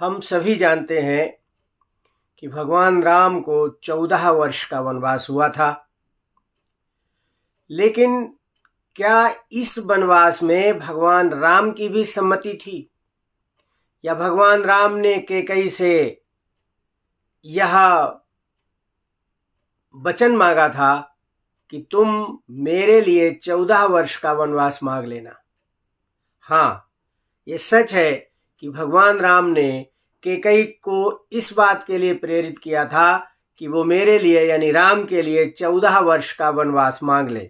हम सभी जानते हैं कि भगवान राम को 14 वर्ष का वनवास हुआ था। लेकिन क्या इस वनवास में भगवान राम की भी सम्मति थी, या भगवान राम ने कैकेयी से यह वचन मांगा था कि तुम मेरे लिए 14 वर्ष का वनवास मांग लेना? हाँ, ये सच है कि भगवान राम ने कैकेयी को इस बात के लिए प्रेरित किया था कि वो मेरे लिए यानी राम के लिए 14 वर्ष का वनवास मांग ले।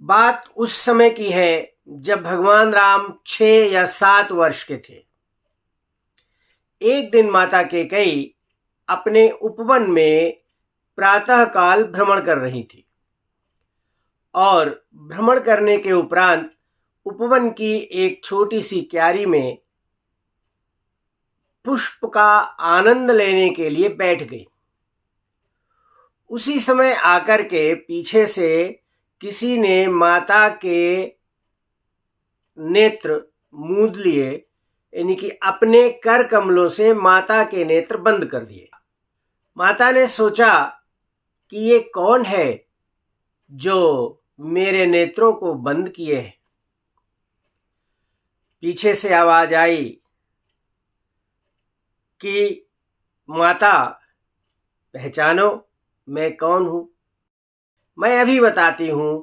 बात उस समय की है जब भगवान राम 6 या 7 वर्ष के थे। एक दिन माता कैकेयी अपने उपवन में प्रातःकाल भ्रमण कर रही थी और भ्रमण करने के उपरांत उपवन की एक छोटी सी क्यारी में पुष्प का आनंद लेने के लिए बैठ गई। उसी समय आकर के पीछे से किसी ने माता के नेत्र मूंद लिए, यानी कि अपने कर कमलों से माता के नेत्र बंद कर दिए। माता ने सोचा कि ये कौन है जो मेरे नेत्रों को बंद किए है। पीछे से आवाज आई कि माता, पहचानो मैं कौन हूं। मैं अभी बताती हूं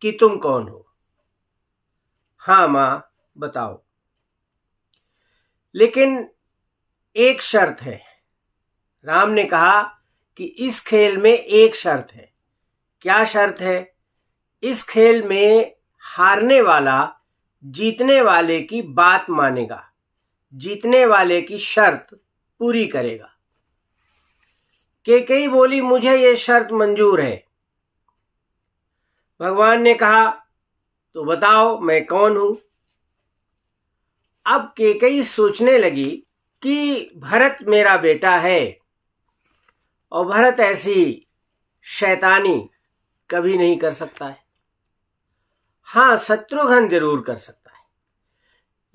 कि तुम कौन हो। हाँ मां, बताओ, लेकिन एक शर्त है। राम ने कहा कि इस खेल में एक शर्त है। क्या शर्त है? इस खेल में हारने वाला जीतने वाले की बात मानेगा, जीतने वाले की शर्त पूरी करेगा। कैकेयी बोली, मुझे ये शर्त मंजूर है। भगवान ने कहा, तो बताओ मैं कौन हूं। अब कैकेयी सोचने लगी कि भरत मेरा बेटा है और भरत ऐसी शैतानी कभी नहीं कर सकता है। हाँ, शत्रुघ्न जरूर कर सकता है।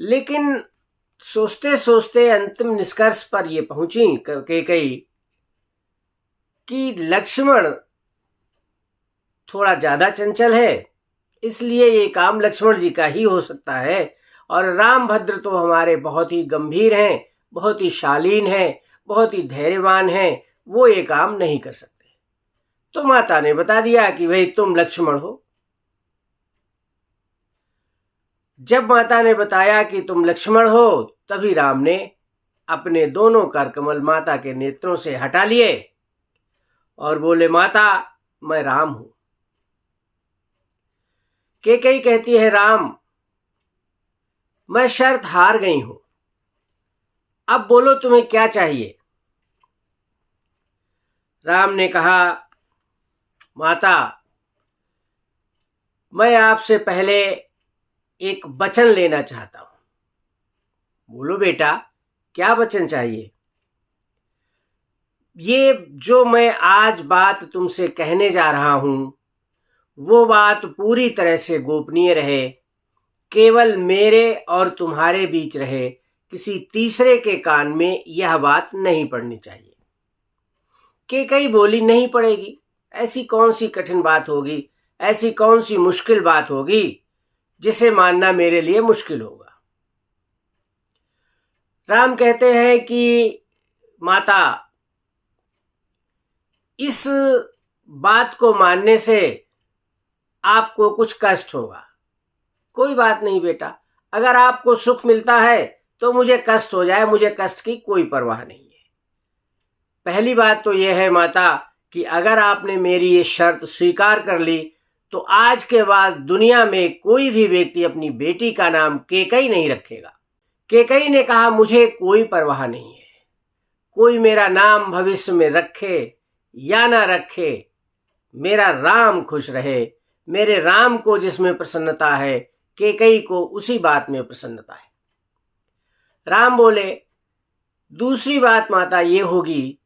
लेकिन सोचते सोचते अंतिम निष्कर्ष पर यह पहुंची कैकेयी कि लक्ष्मण थोड़ा ज्यादा चंचल है, इसलिए ये काम लक्ष्मण जी का ही हो सकता है। और रामभद्र तो हमारे बहुत ही गंभीर हैं, बहुत ही शालीन हैं, बहुत ही धैर्यवान हैं, वो ये काम नहीं कर सकते। तो माता ने बता दिया कि भाई तुम लक्ष्मण हो। जब माता ने बताया कि तुम लक्ष्मण हो, तभी राम ने अपने दोनों कर कमल माता के नेत्रों से हटा लिए और बोले, माता मैं राम हूं। कैकेयी कहती है, राम मैं शर्त हार गई हूं, अब बोलो तुम्हें क्या चाहिए। राम ने कहा, माता मैं आपसे पहले एक वचन लेना चाहता हूं। बोलो बेटा, क्या वचन चाहिए? ये जो मैं आज बात तुमसे कहने जा रहा हूं, वो बात पूरी तरह से गोपनीय रहे, केवल मेरे और तुम्हारे बीच रहे, किसी तीसरे के कान में यह बात नहीं पड़नी चाहिए। कैकेयी बोली, नहीं पड़ेगी। ऐसी कौन सी कठिन बात होगी, ऐसी कौन सी मुश्किल बात होगी जिसे मानना मेरे लिए मुश्किल होगा। राम कहते हैं कि माता, इस बात को मानने से आपको कुछ कष्ट होगा। कोई बात नहीं बेटा, अगर आपको सुख मिलता है तो मुझे कष्ट हो जाए, मुझे कष्ट की कोई परवाह नहीं है। पहली बात तो यह है माता कि अगर आपने मेरी ये शर्त स्वीकार कर ली तो आज के बाद दुनिया में कोई भी व्यक्ति अपनी बेटी का नाम कैकेयी नहीं रखेगा। कैकेयी ने कहा, मुझे कोई परवाह नहीं है, कोई मेरा नाम भविष्य में रखे या ना रखे, मेरा राम खुश रहे। मेरे राम को जिसमें प्रसन्नता है, कैकेयी को उसी बात में प्रसन्नता है। राम बोले, दूसरी बात माता ये होगी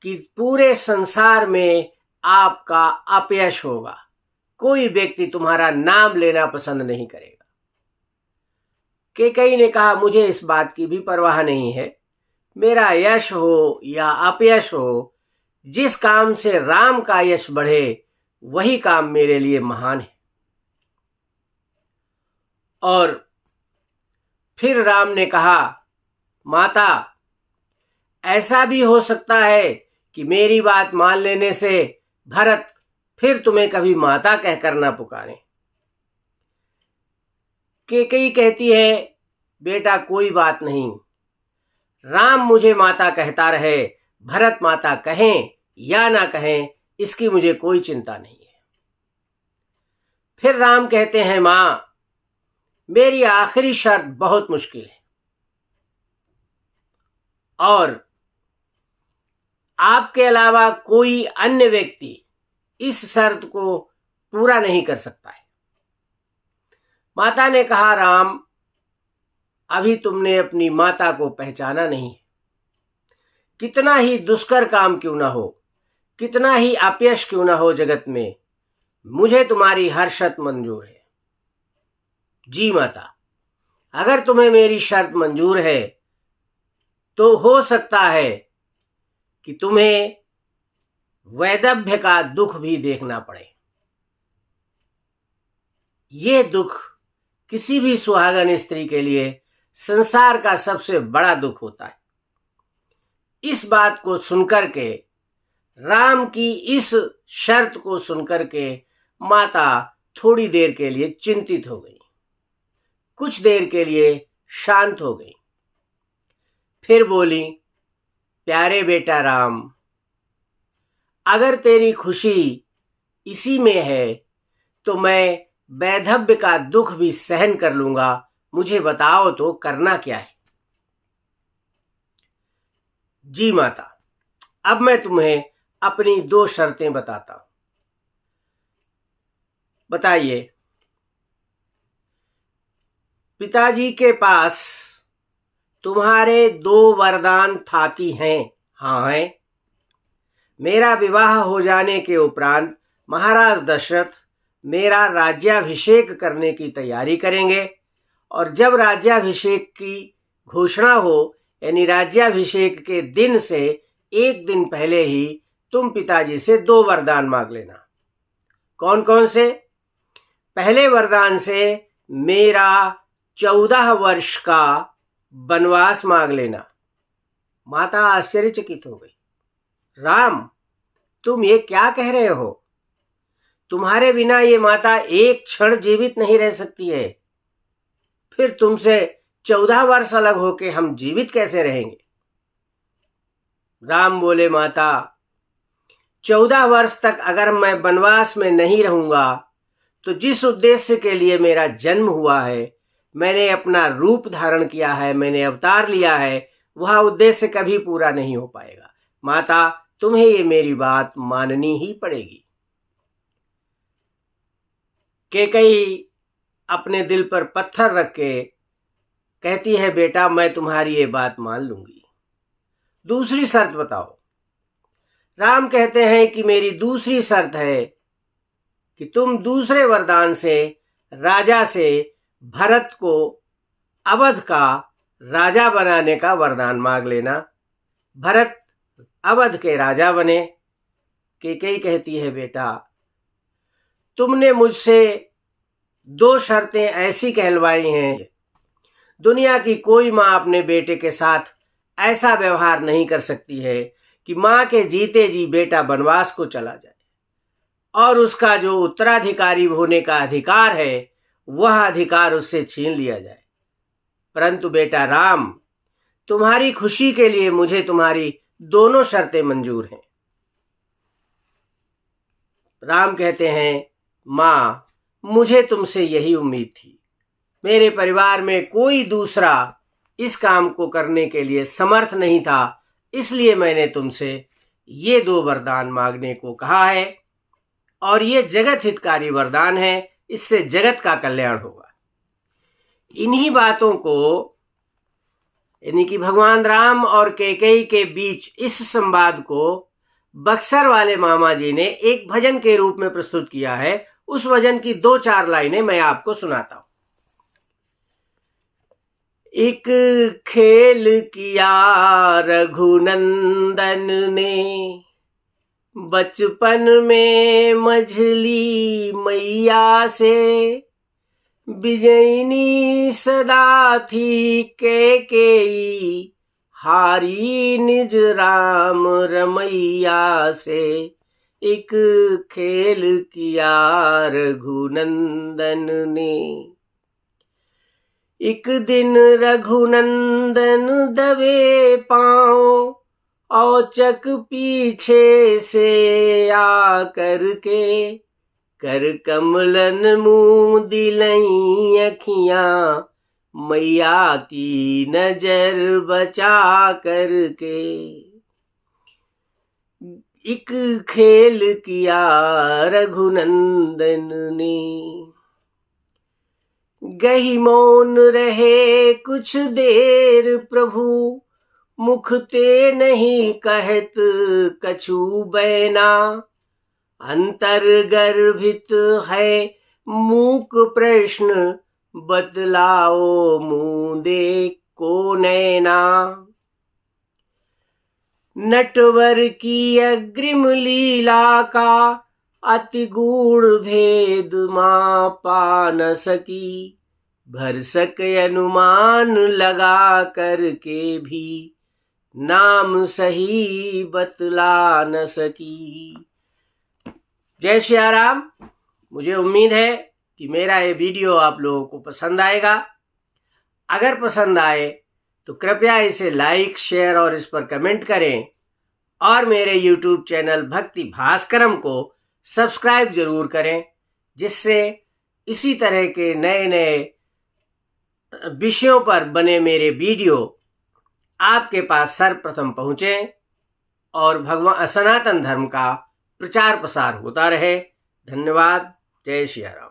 कि पूरे संसार में आपका अपयश होगा, कोई व्यक्ति तुम्हारा नाम लेना पसंद नहीं करेगा। कैकेयी ने कहा, मुझे इस बात की भी परवाह नहीं है। मेरा यश हो या अपयश हो, जिस काम से राम का यश बढ़े वही काम मेरे लिए महान है। और फिर राम ने कहा, माता, ऐसा भी हो सकता है कि मेरी बात मान लेने से भरत फिर तुम्हें कभी माता कहकर ना पुकारे। कैकेयी कहती है, बेटा कोई बात नहीं, राम मुझे माता कहता रहे, भरत माता कहें या ना कहें, इसकी मुझे कोई चिंता नहीं है। फिर राम कहते हैं, मां, मेरी आखिरी शर्त बहुत मुश्किल है और आपके अलावा कोई अन्य व्यक्ति इस शर्त को पूरा नहीं कर सकता है। माता ने कहा, राम, अभी तुमने अपनी माता को पहचाना नहीं है। कितना ही दुष्कर काम क्यों ना हो, कितना ही अपयश क्यों ना हो जगत में, मुझे तुम्हारी हर शर्त मंजूर है। जी माता, अगर तुम्हें मेरी शर्त मंजूर है तो हो सकता है कि तुम्हें वैदव्य का दुख भी देखना पड़े। ये दुख किसी भी सुहागन स्त्री के लिए संसार का सबसे बड़ा दुख होता है। इस बात को सुनकर के, राम की इस शर्त को सुनकर के माता थोड़ी देर के लिए चिंतित हो गई, कुछ देर के लिए शांत हो गई। फिर बोली, प्यारे बेटा राम, अगर तेरी खुशी इसी में है तो मैं वैधव्य का दुख भी सहन कर लूंगा। मुझे बताओ तो करना क्या है। जी माता, अब मैं तुम्हें अपनी 2 शर्तें बताता हूं। बताइए। पिताजी के पास तुम्हारे 2 वरदान थाती हैं? हाँ हैं। मेरा विवाह हो जाने के उपरांत महाराज दशरथ मेरा राज्याभिषेक करने की तैयारी करेंगे और जब राज्याभिषेक की घोषणा हो, यानी राज्याभिषेक के दिन से 1 दिन पहले ही तुम पिताजी से 2 वरदान मांग लेना। कौन कौन से? पहले वरदान से मेरा 14 वर्ष का वनवास मांग लेना। माता आश्चर्यचकित हो गई। राम, तुम ये क्या कह रहे हो? तुम्हारे बिना ये माता एक क्षण जीवित नहीं रह सकती है। फिर तुमसे 14 वर्ष अलग होके हम जीवित कैसे रहेंगे? राम बोले, माता, 14 वर्ष तक अगर मैं वनवास में नहीं रहूंगा तो जिस उद्देश्य के लिए मेरा जन्म हुआ है, मैंने अपना रूप धारण किया है, मैंने अवतार लिया है, वह उद्देश्य कभी पूरा नहीं हो पाएगा। माता, तुम्हें ये मेरी बात माननी ही पड़ेगी। कैकेयी अपने दिल पर पत्थर रख के कहती है, बेटा मैं तुम्हारी ये बात मान लूंगी। दूसरी शर्त बताओ। राम कहते हैं कि मेरी दूसरी शर्त है कि तुम दूसरे वरदान से राजा से भरत को अवध का राजा बनाने का वरदान मांग लेना। भरत अवध के राजा बने। कैकेयी कहती है, बेटा तुमने मुझसे 2 शर्तें ऐसी कहलवाई हैं, दुनिया की कोई माँ अपने बेटे के साथ ऐसा व्यवहार नहीं कर सकती है कि माँ के जीते जी बेटा वनवास को चला जाए और उसका जो उत्तराधिकारी होने का अधिकार है वह अधिकार उससे छीन लिया जाए। परंतु बेटा राम, तुम्हारी खुशी के लिए मुझे तुम्हारी दोनों शर्तें मंजूर हैं। राम कहते हैं, माँ, मुझे तुमसे यही उम्मीद थी। मेरे परिवार में कोई दूसरा इस काम को करने के लिए समर्थ नहीं था, इसलिए मैंने तुमसे ये 2 वरदान मांगने को कहा है और ये जगत हितकारी वरदान है, इससे जगत का कल्याण होगा। इन्हीं बातों को, यानी कि भगवान राम और कैकेयी के बीच इस संवाद को बक्सर वाले मामा जी ने एक भजन के रूप में प्रस्तुत किया है। उस भजन की 2-4 लाइनें मैं आपको सुनाता हूं। एक खेल किया रघुनंदन ने, बचपन में मझली मैया से। बिजयनी सदा थी कैकेयी, हारी निज राम रमैया से। एक खेल किया रघुनंदन ने। एक दिन रघुनंदन दबे पांव, औचक पीछे से आ करके। कर कमलन मुंह दिलई अखियां, मैया की नजर बचा करके। एक खेल किया रघुनंदन ने। गही मौन रहे कुछ देर प्रभु, मुख ते नहीं कहत कछु बैना। अंतर गर्भित है मूक प्रश्न, बतलाओ मुंह देख को नैना। नटवर की अग्रिम लीला का, अति गूढ़ भेद मां पा न सकी। भर सके अनुमान लगा करके भी, नाम सही बतला न सकी। जय श्री राम। मुझे उम्मीद है कि मेरा ये वीडियो आप लोगों को पसंद आएगा। अगर पसंद आए तो कृपया इसे लाइक, शेयर और इस पर कमेंट करें। और मेरे YouTube चैनल भक्ति भास्करम को सब्सक्राइब जरूर करें, जिससे इसी तरह के नए नए विषयों पर बने मेरे वीडियो आपके पास सर्वप्रथम पहुंचे और भगवान सनातन धर्म का प्रचार प्रसार होता रहे। धन्यवाद। जय श्री राम।